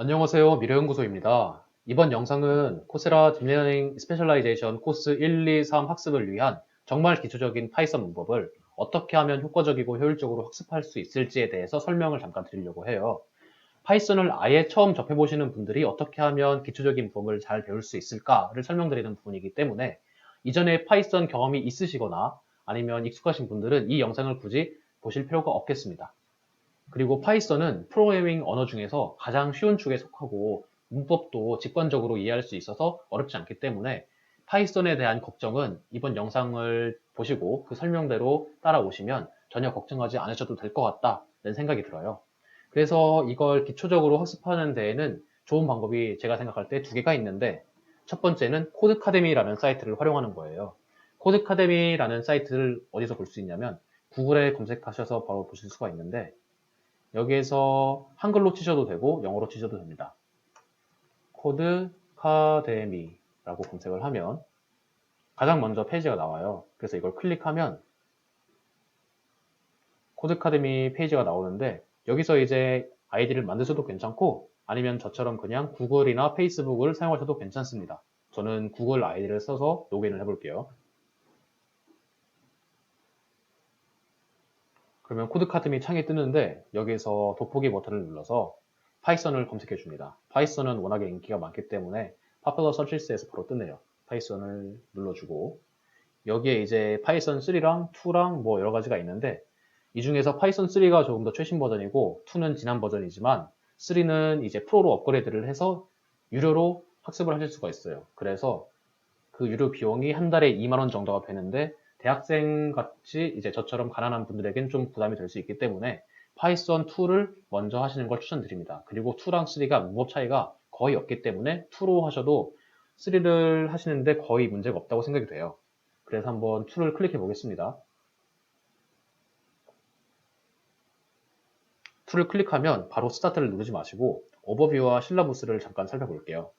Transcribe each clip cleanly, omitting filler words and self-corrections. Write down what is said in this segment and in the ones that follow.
안녕하세요. 미래연구소입니다. 이번 영상은 코세라 딥러닝 스페셜라이제이션 코스 1, 2, 3 학습을 위한 정말 기초적인 파이썬 문법을 어떻게 하면 효과적이고 효율적으로 학습할 수 있을지에 대해서 설명을 잠깐 드리려고 해요. 파이썬을 아예 처음 접해보시는 분들이 어떻게 하면 기초적인 문법을 잘 배울 수 있을까를 설명드리는 부분이기 때문에 이전에 파이썬 경험이 있으시거나 아니면 익숙하신 분들은 이 영상을 굳이 보실 필요가 없겠습니다. 그리고 파이썬은 프로그래밍 언어 중에서 가장 쉬운 축에 속하고 문법도 직관적으로 이해할 수 있어서 어렵지 않기 때문에 파이썬에 대한 걱정은 이번 영상을 보시고 그 설명대로 따라오시면 전혀 걱정하지 않으셔도 될 것 같다는 생각이 들어요. 그래서 이걸 기초적으로 학습하는 데에는 좋은 방법이 제가 생각할 때 두 개가 있는데 첫 번째는 코드카데미라는 사이트를 활용하는 거예요. 코드카데미라는 사이트를 어디서 볼 수 있냐면 구글에 검색하셔서 바로 보실 수가 있는데 여기에서 한글로 치셔도 되고 영어로 치셔도 됩니다. 코드카데미라고 검색을 하면 가장 먼저 페이지가 나와요. 그래서 이걸 클릭하면 코드카데미 페이지가 나오는데 여기서 이제 아이디를 만드셔도 괜찮고 아니면 저처럼 그냥 구글이나 페이스북을 사용하셔도 괜찮습니다. 저는 구글 아이디를 써서 로그인을 해볼게요. 그러면 코드카데미 창이 뜨는데 여기서 돋보기 버튼을 눌러서 파이썬을 검색해 줍니다. 파이썬은 워낙에 인기가 많기 때문에 Popular Searches에서 바로 뜨네요. 파이썬을 눌러주고 여기에 이제 파이썬 3랑 2랑 뭐 여러 가지가 있는데 이 중에서 파이썬 3가 조금 더 최신 버전이고 2는 지난 버전이지만 3는 이제 프로로 업그레이드를 해서 유료로 학습을 하실 수가 있어요. 그래서 그 유료 비용이 한 달에 2만 원 정도가 되는데 대학생 같이 이제 저처럼 가난한 분들에겐 좀 부담이 될 수 있기 때문에 파이썬 2를 먼저 하시는 걸 추천드립니다. 그리고 2랑 3가 문법 차이가 거의 없기 때문에 2로 하셔도 3를 하시는데 거의 문제가 없다고 생각이 돼요. 그래서 한번 2를 클릭해 보겠습니다. 2를 클릭하면 바로 스타트를 누르지 마시고 오버뷰와 실러부스를 잠깐 살펴볼게요.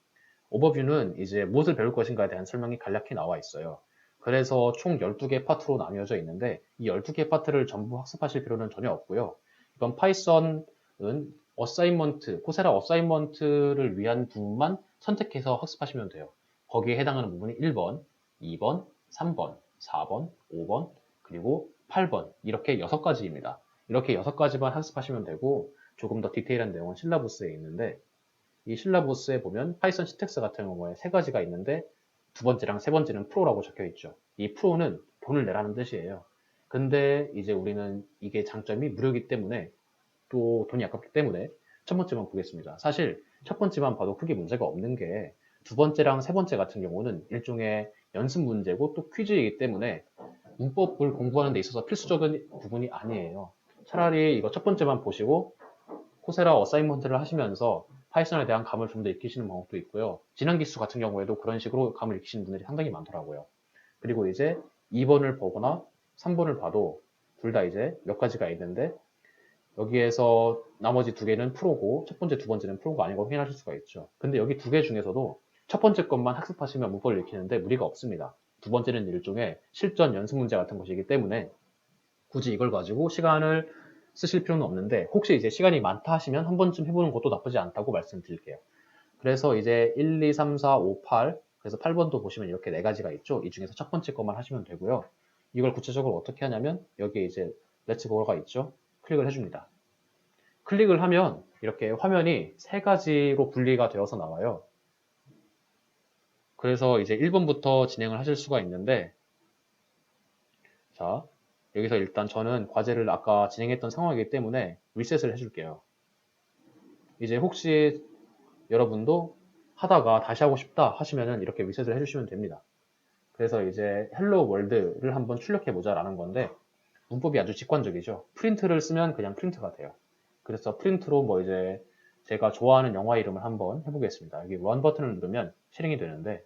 오버뷰는 이제 무엇을 배울 것인가에 대한 설명이 간략히 나와 있어요. 그래서 총 12개 파트로 나뉘어져 있는데 이 12개 파트를 전부 학습하실 필요는 전혀 없고요. 이건 파이썬은 어사인먼트, 코세라 어사인먼트를 위한 부분만 선택해서 학습하시면 돼요. 거기에 해당하는 부분이 1번, 2번, 3번, 4번, 5번, 그리고 8번 이렇게 6가지입니다. 이렇게 6가지만 학습하시면 되고 조금 더 디테일한 내용은 실라부스에 있는데 이 실라부스에 보면 파이썬 시텍스 같은 경우에 세 가지가 있는데 두 번째랑 세 번째는 프로라고 적혀 있죠. 이 프로는 돈을 내라는 뜻이에요. 근데 이제 우리는 이게 장점이 무료이기 때문에 또 돈이 아깝기 때문에 첫 번째만 보겠습니다. 사실 첫 번째만 봐도 크게 문제가 없는 게 두 번째랑 세 번째 같은 경우는 일종의 연습 문제고 또 퀴즈이기 때문에 문법을 공부하는 데 있어서 필수적인 부분이 아니에요. 차라리 이거 첫 번째만 보시고 코세라 어사인먼트를 하시면서 파이썬에 대한 감을 좀 더 익히시는 방법도 있고요. 진한기수 같은 경우에도 그런 식으로 감을 익히시는 분들이 상당히 많더라고요. 그리고 이제 2번을 보거나 3번을 봐도 둘 다 이제 몇 가지가 있는데 여기에서 나머지 두 개는 프로고 첫 번째, 두 번째는 프로가 아닌 걸 확인하실 수가 있죠. 근데 여기 두 개 중에서도 첫 번째 것만 학습하시면 문법을 익히는데 무리가 없습니다. 두 번째는 일종의 실전 연습 문제 같은 것이기 때문에 굳이 이걸 가지고 시간을 쓰실 필요는 없는데 혹시 이제 시간이 많다 하시면 한 번쯤 해보는 것도 나쁘지 않다고 말씀드릴게요. 그래서 이제 1, 2, 3, 4, 5, 8 그래서 8번도 보시면 이렇게 네 가지가 있죠. 이 중에서 첫 번째 것만 하시면 되고요. 이걸 구체적으로 어떻게 하냐면 여기에 이제 Let's Go가 있죠. 클릭을 해줍니다. 클릭을 하면 이렇게 화면이 세 가지로 분리가 되어서 나와요. 그래서 이제 1번부터 진행을 하실 수가 있는데 자 여기서 일단 저는 과제를 아까 진행했던 상황이기 때문에 리셋을 해줄게요. 이제 혹시 여러분도 하다가 다시 하고 싶다 하시면은 이렇게 리셋을 해주시면 됩니다. 그래서 이제 헬로 월드를 한번 출력해 보자라는 건데 문법이 아주 직관적이죠. 프린트를 쓰면 그냥 프린트가 돼요. 그래서 프린트로 뭐 이제 제가 좋아하는 영화 이름을 한번 해보겠습니다. 여기 런 버튼을 누르면 실행이 되는데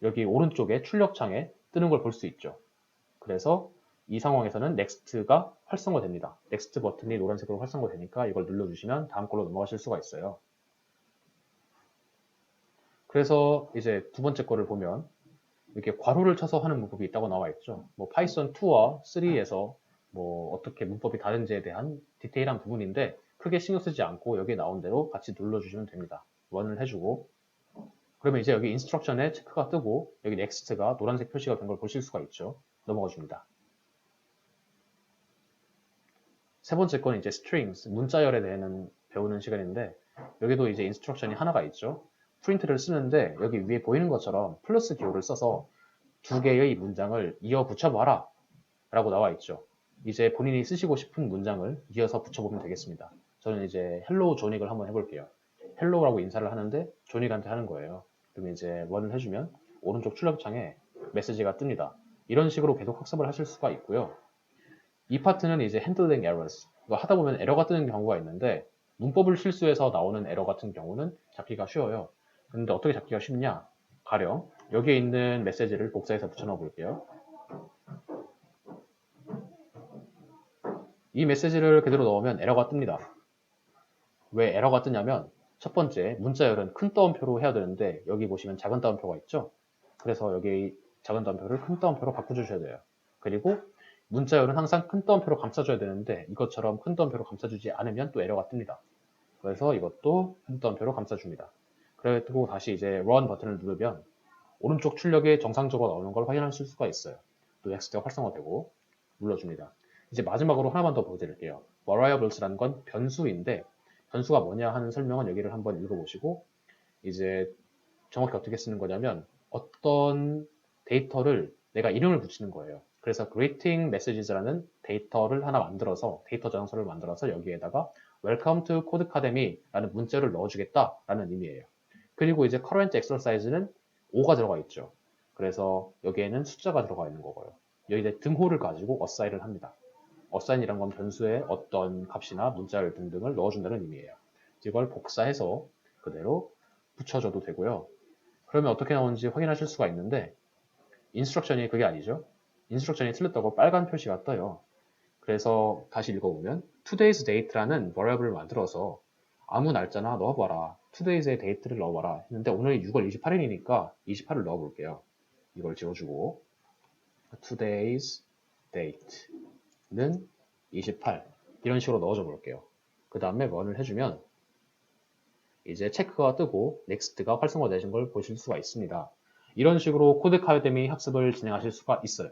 여기 오른쪽에 출력창에 뜨는 걸 볼 수 있죠. 그래서 이 상황에서는 넥스트가 활성화됩니다. 넥스트 버튼이 노란색으로 활성화되니까 이걸 눌러주시면 다음 걸로 넘어가실 수가 있어요. 그래서 이제 두 번째 거를 보면 이렇게 괄호를 쳐서 하는 문법이 있다고 나와 있죠. 뭐 파이썬 2와 3에서 뭐 어떻게 문법이 다른지에 대한 디테일한 부분인데 크게 신경 쓰지 않고 여기에 나온 대로 같이 눌러주시면 됩니다. 런을 해주고 그러면 이제 여기 인스트럭션에 체크가 뜨고 여기 넥스트가 노란색 표시가 된 걸 보실 수가 있죠. 넘어가 줍니다. 세 번째 건 이제 strings, 문자열에 대해서 배우는 시간인데 여기도 이제 인스트럭션이 하나가 있죠. 프린트를 쓰는데 여기 위에 보이는 것처럼 플러스 기호를 써서 두 개의 문장을 이어 붙여봐라 라고 나와 있죠. 이제 본인이 쓰시고 싶은 문장을 이어서 붙여보면 되겠습니다. 저는 이제 헬로우 조닉을 한번 해볼게요. 헬로우라고 인사를 하는데 조닉한테 하는 거예요. 그러면 이제 런을 해주면 오른쪽 출력창에 메시지가 뜹니다. 이런 식으로 계속 학습을 하실 수가 있고요. 이 파트는 이제 handling errors. 이거 하다 보면 에러가 뜨는 경우가 있는데 문법을 실수해서 나오는 에러 같은 경우는 잡기가 쉬워요. 근데 어떻게 잡기가 쉽냐? 가령 여기에 있는 메시지를 복사해서 붙여넣어 볼게요. 이 메시지를 그대로 넣으면 에러가 뜹니다. 왜 에러가 뜨냐면 첫 번째 문자열은 큰 따옴표로 해야 되는데 여기 보시면 작은 따옴표가 있죠. 그래서 여기 작은 따옴표를 큰 따옴표로 바꿔주셔야 돼요. 그리고 문자열은 항상 큰 따옴표로 감싸줘야 되는데 이것처럼 큰 따옴표로 감싸주지 않으면 또 에러가 뜹니다. 그래서 이것도 큰 따옴표로 감싸줍니다. 그리고 다시 이제 run 버튼을 누르면 오른쪽 출력이 정상적으로 나오는 걸 확인하실 수가 있어요. 또 넥스트가 활성화되고 눌러줍니다. 이제 마지막으로 하나만 더 보여드릴게요. variables라는 건 변수인데 변수가 뭐냐 하는 설명은 여기를 한번 읽어보시고 이제 정확히 어떻게 쓰는 거냐면 어떤 데이터를 내가 이름을 붙이는 거예요. 그래서 greeting messages라는 데이터를 하나 만들어서 데이터 저장소를 만들어서 여기에다가 welcome to codecademy라는 문자를 넣어주겠다라는 의미예요. 그리고 이제 current exercise는 5가 들어가 있죠. 그래서 여기에는 숫자가 들어가 있는 거고요. 여기 이제 등호를 가지고 assign을 합니다. assign이란 건 변수에 어떤 값이나 문자열 등등을 넣어준다는 의미예요. 이걸 복사해서 그대로 붙여줘도 되고요. 그러면 어떻게 나오는지 확인하실 수가 있는데 인스트럭션이 그게 아니죠. 인스트럭션이 틀렸다고 빨간 표시가 떠요. 그래서 다시 읽어보면 today's date라는 variable을 만들어서 아무 날짜나 넣어봐라. today's의 date를 넣어봐라 했는데 오늘이 6월 28일이니까 28을 넣어볼게요. 이걸 지워주고 today's date는 28 이런 식으로 넣어줘 볼게요. 그 다음에 run을 해주면 이제 체크가 뜨고 넥스트가 활성화되신 걸 보실 수가 있습니다. 이런 식으로 코드 카데미 학습을 진행하실 수가 있어요.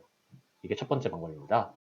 이게 첫 번째 방법입니다.